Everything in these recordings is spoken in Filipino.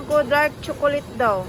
ko dark chocolate daw.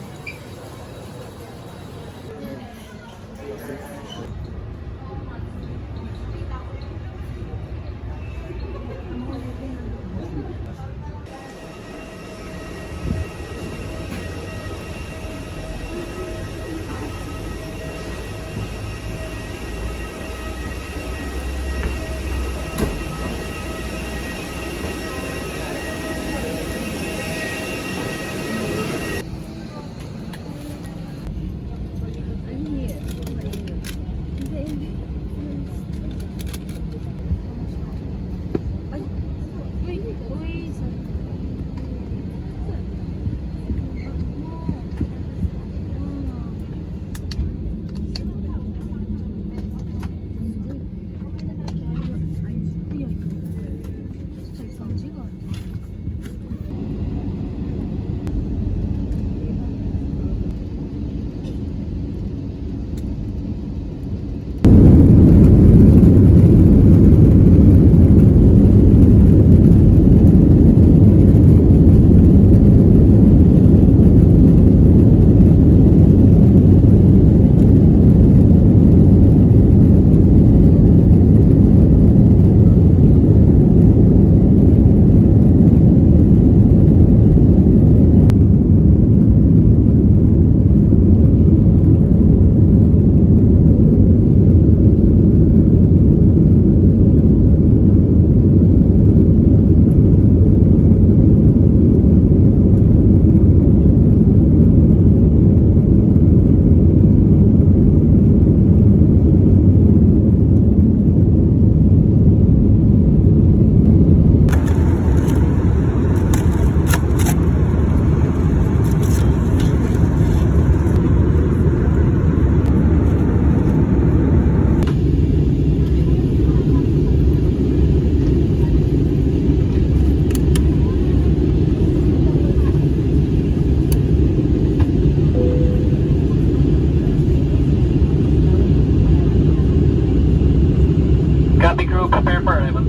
Copy crew, prepare for arrival.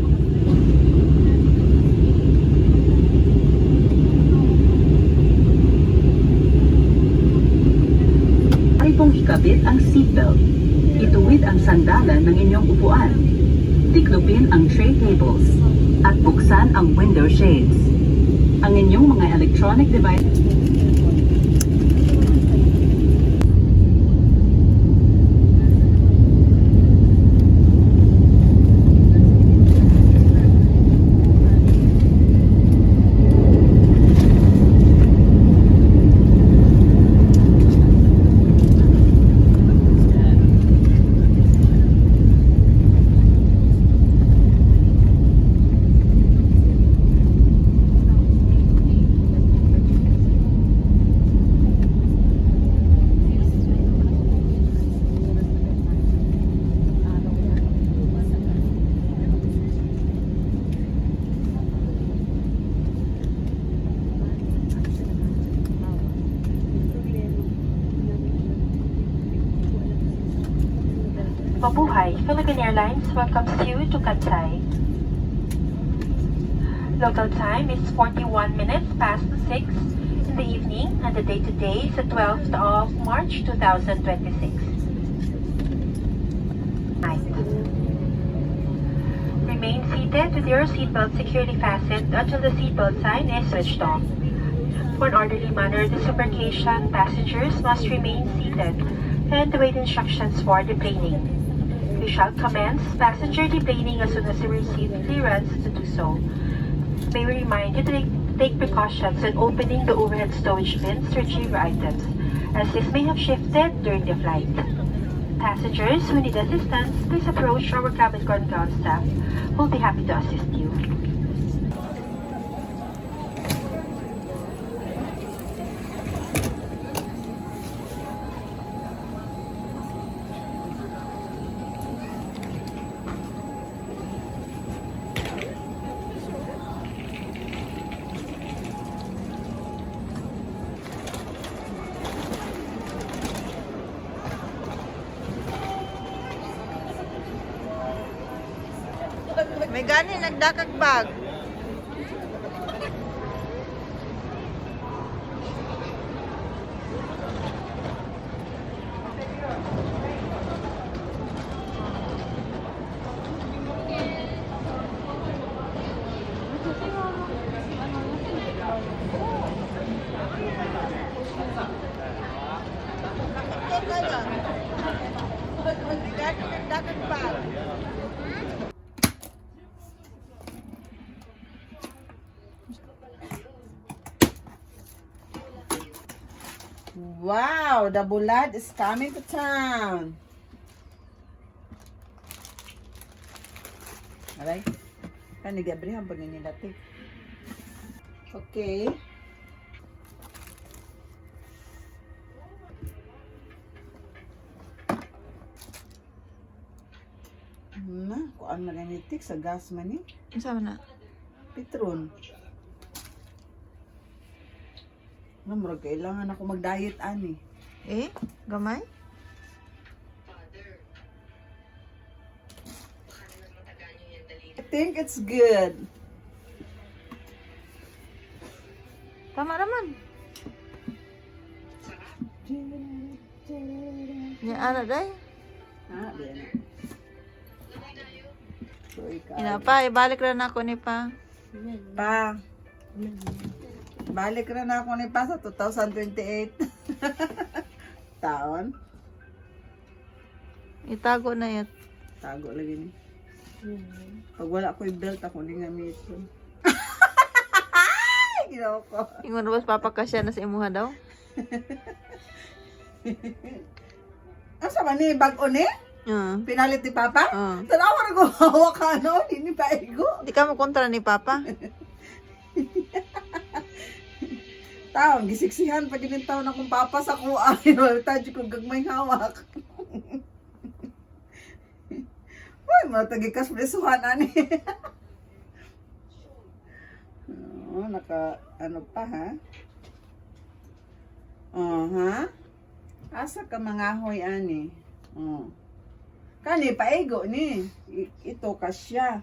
Ay pong ikabit ang seatbelt. Ituwid ang sandalan ng inyong upuan. Tiklopin ang tray tables. At buksan ang window shades. Ang inyong mga electronic device. Mabuhay, Philippine Airlines welcomes you to Kansai. Local time is 41 minutes past 6 in the evening, and the date today is the 12th of March 2026. Night. Remain seated with your seatbelt securely fastened until the seatbelt sign is switched off. For an orderly manner disembarkation, passengers must remain seated and await instructions for deplaning. We shall commence passenger deplaning as soon as we receive clearance to do so. May we remind you to take precautions in opening the overhead stowage bins to retrieve your items, as this may have shifted during the flight. Passengers who need assistance, please approach our cabin crew and ground staff, who will be happy to assist you. May gani nagdakag bag. kayo. May gani nagdagan pa. Wow, the bulad is coming to town. Alright. Kan ni Gabriel pag nilati. Okay. Na, kuan man ganitik sa gas man ni. Unsa man na? Petron. Murag kailangan ako mag-diet ani. Eh, gamay? I think it's good. Tama naman. Nya ana day. Ha, di na. So, ikaw. Ina pa, ibalik ra nako ni pa. Pa. Balik na ako ni pa sa 2028. Taon. Itago na yat. Tago lagi ni. Pag wala ko yung belt ako ni gamit ko. Ginawa ko. Ingon ba papakasya na sa imuha daw? Asa man ni bag-o ni? Pinalit ni Papa? Tanawa na ko hawak ka no, hindi pa ego. Di ka mo kontra ni Papa? Taon, gisiksihan pag yung taon akong Papa sa kuha. Tadyo kong gagmay hawak. Uy, matagikas presuhan ani. Oh, naka, ano pa ha? Ha? Asa ka mga hoy ani? Kani paego ni. Ito kasya.